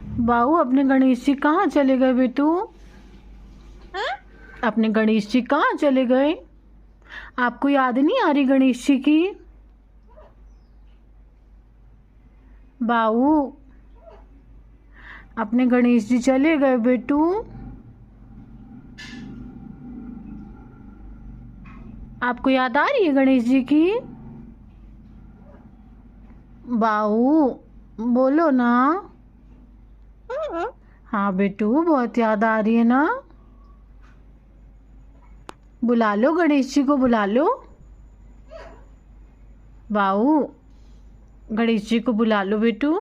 बाऊ, अपने गणेश जी कहाँ चले गए बेटू? अपने गणेश जी कहाँ चले गए? आपको याद नहीं आ रही गणेश जी की? बाऊ, अपने गणेश जी चले गए बेटू। आपको याद आ रही है गणेश जी की? बाऊ, बोलो ना। हाँ बेटू, बहुत याद आ रही है ना? बुला लो, गणेश जी को बुला लो। बाऊ, गणेश जी को बुला लो बेटू।